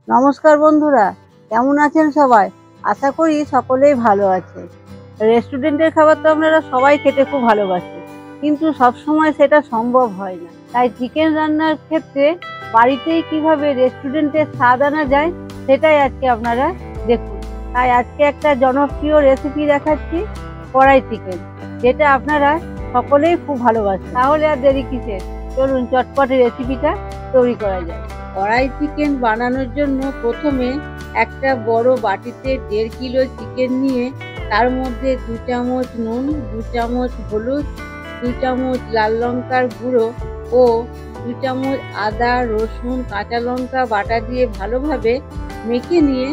নমস্কার বন্ধুরা, কেমন আছেন সবাই? আশা করি সকলেই ভালো আছে। রেস্টুরেন্টের খাবার তো আপনারা সবাই খেতে খুব ভালোবাসে, কিন্তু সবসময় সেটা সম্ভব হয় না। তাই চিকেন রান্নার ক্ষেত্রে বাড়িতেই কিভাবে রেস্টুরেন্টের স্বাদ আনা যায় সেটাই আজকে আপনারা দেখুন। তাই আজকে একটা জনপ্রিয় রেসিপি দেখাচ্ছি, কড়াই চিকেন, যেটা আপনারা সকলেই খুব ভালোবাসে। তাহলে আর দেরি কিসের, চলুন চটপট রেসিপিটা তৈরি করা যায়। কড়াই চিকেন বানানোর জন্য প্রথমে একটা বড় বাটিতে 1.5 কিলো চিকেন নিয়ে তার মধ্যে 2 চামচ নুন, 2 চামচ হলুদ, 2 চামচ লাল লঙ্কার গুঁড়ো ও 2 চামচ আদা, রসুন, কাঁচা লঙ্কা বাটা দিয়ে ভালোভাবে মেখে নিয়ে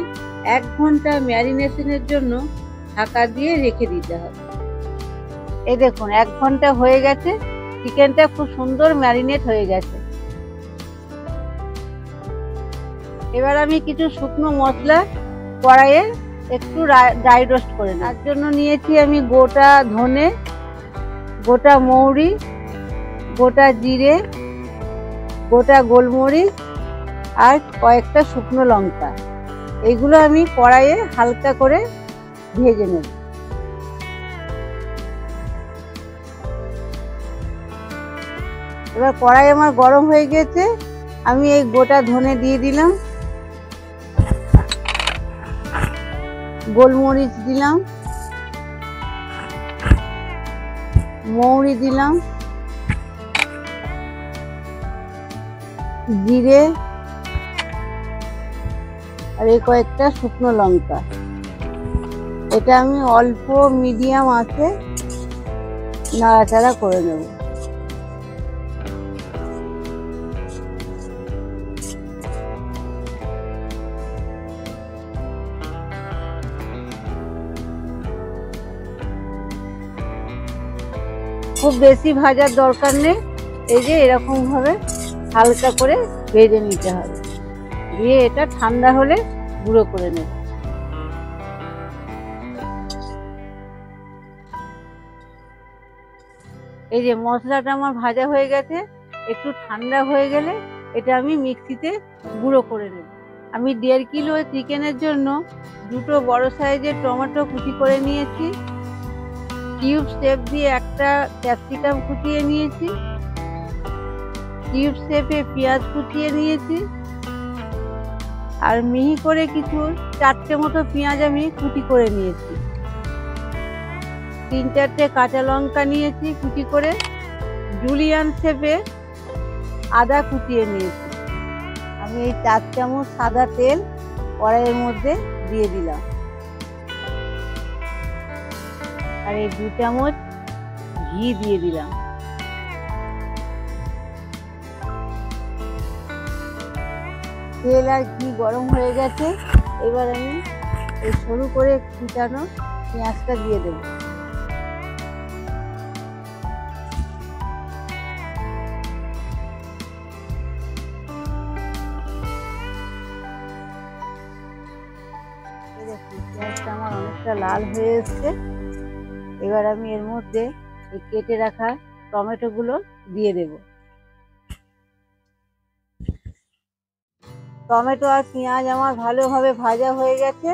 1 ঘন্টা ম্যারিনেশনের জন্য ঢাকা দিয়ে রেখে দিতে হবে। এই দেখুন 1 ঘন্টা হয়ে গেছে, চিকেনটা খুব সুন্দর ম্যারিনেট হয়ে গেছে। এবার আমি কিছু শুকনো মশলা কড়াইয়ে একটু ড্রাই রোস্ট করে নেব। তার জন্য নিয়েছি আমি গোটা ধনে, গোটা মৌরি, গোটা জিরে, গোটা গোলমরিচ আর কয়েকটা শুকনো লঙ্কা। এইগুলো আমি কড়াইয়ে হালকা করে ভেজে নেব। এবার কড়াই আমার গরম হয়ে গেছে, আমি এই গোটা ধনে দিয়ে দিলাম, গোলমরিচ দিলাম, মৌরি দিলাম, জিরে আর এই কয়েকটা শুকনো লঙ্কা। এটা আমি অল্প মিডিয়াম আঁচে নাড়াচাড়া করে নেব। খুব বেশি ভাজার দরকার নেই, এই যে এরকম ভাবে হালকা করে ভেজে নিতে হবে, দিয়ে এটা ঠান্ডা হলে গুঁড়ো করে নেব। এই যে মশলাটা আমার ভাজা হয়ে গেছে, একটু ঠান্ডা হয়ে গেলে এটা আমি মিক্সিতে গুঁড়ো করে নেব। আমি 1.5 কিলো চিকেনের জন্য 2টো বড় সাইজের টমেটো কুচি করে নিয়েছি, কিউব শেপ দিয়ে একটা ক্যাপসিকাম কুচিয়ে নিয়েছি, কিউব শেপে পেঁয়াজ কুচিয়ে নিয়েছি, আর মিহি করে কিছু 4টে মতো পেঁয়াজ আমি কুচি করে নিয়েছি, 3-4টে কাঁচা লঙ্কা নিয়েছি কুচি করে, জুলিয়ান শেপে আদা কুচিয়ে নিয়েছি। আমি এই 4 চামচ সাদা তেল কড়াইয়ের মধ্যে দিয়ে দিলাম, আর এই 2 চামচ ঘি দিয়ে দিলাম। তেল আর ঘি গরম হয়ে গেছে, এবার আমি এই সরু করে কুচানো পেঁয়াজটা দিয়ে দেব। পেঁয়াজটা আমার অনেকটা লাল হয়ে এসছে, এবার আমি এর মধ্যে এই কেটে রাখা টমেটো গুলো দিয়ে দেব। টমেটো আর পেঁয়াজ আমার ভালোভাবে ভাজা হয়ে গেছে,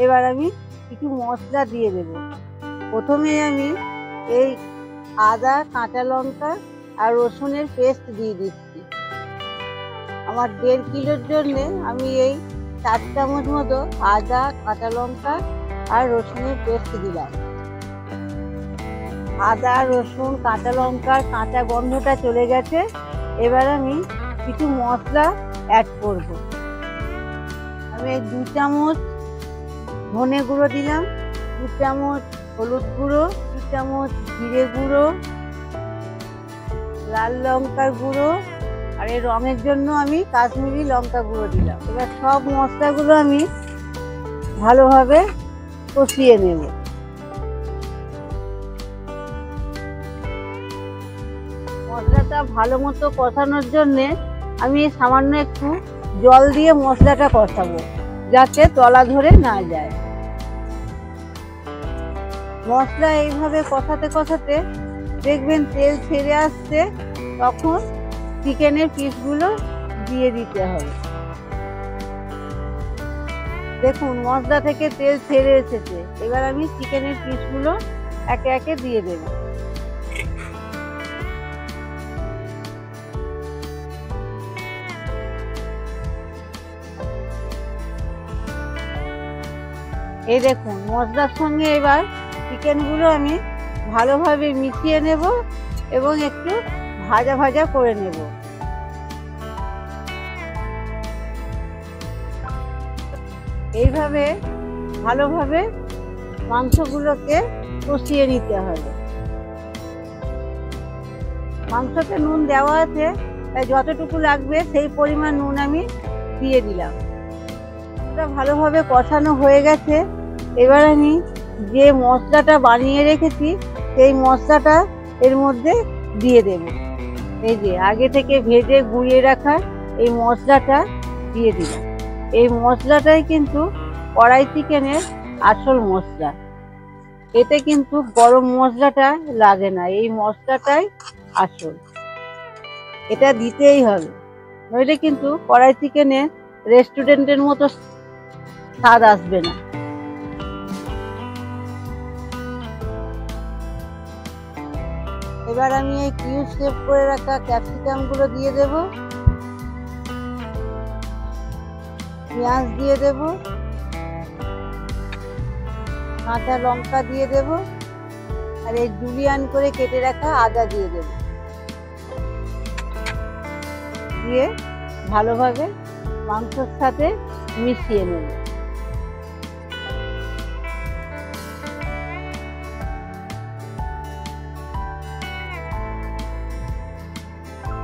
এবার আমি কিছু মশলা দিয়ে দেব। প্রথমে আমি এই আদা, কাঁচা লঙ্কা আর রসুনের পেস্ট দিয়ে দিচ্ছি। আমার 1.5 কিলোর জন্য আমি এই 4 চামচ মতো আদা, কাঁচা লঙ্কা আর রসুনের পেস্ট দিলাম। আদা, রসুন, কাঁচা লঙ্কার কাঁচা গন্ধটা চলে গেছে, এবার আমি কিছু মশলা অ্যাড করব। আমি 2 চামচ ধনে গুঁড়ো দিলাম, 2 চামচ হলুদ গুঁড়ো, 2 চামচ জিরে গুঁড়ো, লাল লঙ্কার গুঁড়ো, আর এই রঙের জন্য আমি কাশ্মীরি লঙ্কা গুঁড়ো দিলাম। এবার সব মশলাগুলো আমি ভালোভাবে কষিয়ে নেব। মশলাটা ভালো মতো কষানোর জন্যে আমি সামান্য একটু জল দিয়ে মশলাটা কষাবো, যাতে তলা ধরে না যায়। মশলা এইভাবে কষাতে কষাতে দেখবেন তেল ছেড়ে আসছে, তখন চিকেনের পিসগুলো দিয়ে দিতে হবে। দেখুন মশলা থেকে তেল ছেড়ে এসেছে। এবার আমি চিকেনের পিসগুলো একে একে দিয়ে দেব। এই দেখুন মশলার সঙ্গে এবার চিকেনগুলো আমি ভালোভাবে মিশিয়ে নেব এবং একটু ভাজা ভাজা করে নেব। এইভাবে ভালোভাবে মাংসগুলোকে কষিয়ে নিতে হবে। মাংসতে নুন দেওয়া আছে, তাই যতটুকু লাগবে সেই পরিমাণ নুন আমি দিয়ে দিলাম। এটা ভালোভাবে কষানো হয়ে গেছে। এবার আমি যে মশলাটা বানিয়ে রেখেছি সেই মশলাটা এর মধ্যে দিয়ে দেব। এই যে আগে থেকে ভেজে গুঁড়িয়ে রাখা এই মশলাটা দিয়ে দিলাম। এই মশলাটাই কিন্তু কড়াই চিকেনের আসল মশলা। এতে কিন্তু গরম মশলাটা লাগে না, এই মশলাটাই আসল। এটা দিতেই হবে, নইলে কিন্তু কড়াই চিকেনের রেস্টুরেন্টের মতো স্বাদ আসবে না। এবার আমি এই কিউব শেপ করে রাখা ক্যাপসিকামগুলো দিয়ে দেব, পেঁয়াজ দিয়ে দেব, কাঁচা লঙ্কা দিয়ে দেব, আর এই জুলিয়ান করে কেটে রাখা আদা দিয়ে দেব। দিয়ে ভালোভাবে মাংসের সাথে মিশিয়ে নেব।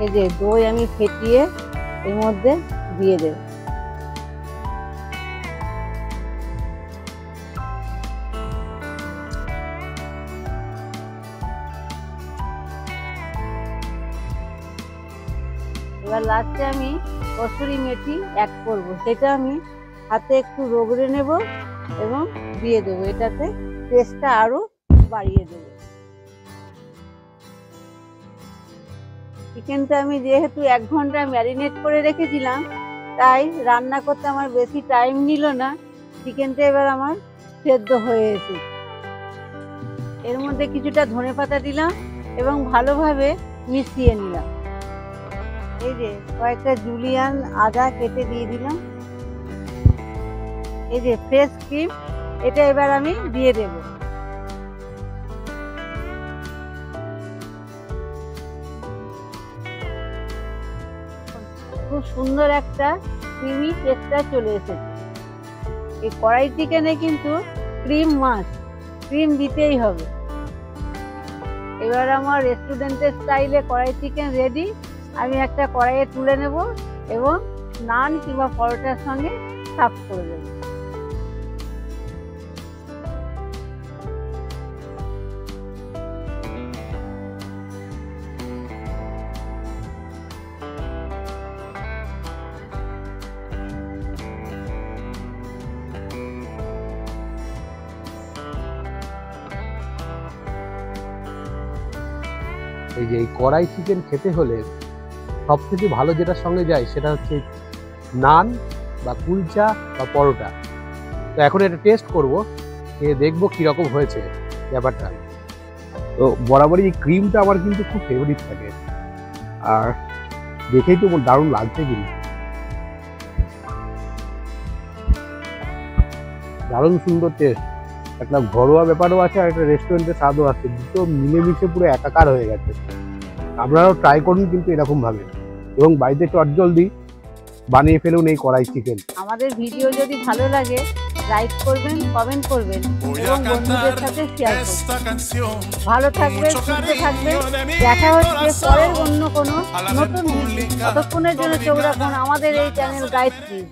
এই যে দই আমি ফেটিয়ে এর মধ্যে দিয়ে দেব। এবার লাস্টে আমি কসুরি মেথি অ্যাড করব, সেটা আমি হাতে একটু রগড়ে নেব এবং দিয়ে দেবো। এটাতে টেস্টটা আরো বাড়িয়ে দেবে। চিকেনটা আমি যেহেতু 1 ঘন্টা ম্যারিনেট করে রেখেছিলাম, তাই রান্না করতে আমার বেশি টাইম নিল না। চিকেনটা এবার আমার সেদ্ধ হয়ে এসেছে। এর মধ্যে কিছুটা ধনেপাতা দিলাম এবং ভালোভাবে মিশিয়ে নিলাম। এই যে কয়েকটা জুলিয়ান আদা কেটে দিয়ে দিলাম। এই যে ফ্রেশ ক্রিম, এটা এবার আমি দিয়ে দেব। খুব সুন্দর একটা ক্রিমি টেক্সচার চলে এসেছে। এই কড়াই চিকেনে কিন্তু ক্রিম মাস্ট, ক্রিম দিতেই হবে। এবার আমার রেস্টুরেন্টের স্টাইলে কড়াই চিকেন রেডি। আমি একটা কড়াইয়ে তুলে নেব এবং নান কিংবা পরোটার সঙ্গে সার্ভ করে দেব। এই যে এই কড়াই চিকেন খেতে হলে সব থেকে ভালো যেটার সঙ্গে যায় সেটা হচ্ছে নান বা কুলচা বা পরোটা। তো এখন এটা টেস্ট করব, খেয়ে দেখবো কীরকম হয়েছে ব্যাপারটা। তো বরাবরই এই ক্রিমটা আমার কিন্তু খুব ফেভারিট থাকে, আর দেখেই তো দারুণ লাগছে, কিন্তু দারুণ সুন্দর টেস্ট। একটা ঘরোয়া ব্যাপারও আছে আর একটা রেস্টুরেন্টের স্বাদও আছে, দুটো মিলেমিশে পুরো একাকার হয়ে গেছে। আপনারাও ট্রাই করুন কিন্তু এরকম ভাবে, এবং বাড়িতে চটজলদি বানিয়ে ফেলুন এই কড়াই চিকেন। আমাদের ভিডিও যদি ভালো লাগে লাইক করবেন, কমেন্ট করবেন এবং বন্ধুদের সাথে শেয়ার করবেন। ভালো থাকবেন, সুস্থ থাকবেন। দেখা হচ্ছে পরের অন্য কোনো নতুন ভিডিও। ততক্ষণের জন্য চোখ রাখুন আমাদের এই চ্যানেল গাইড প্লিজ।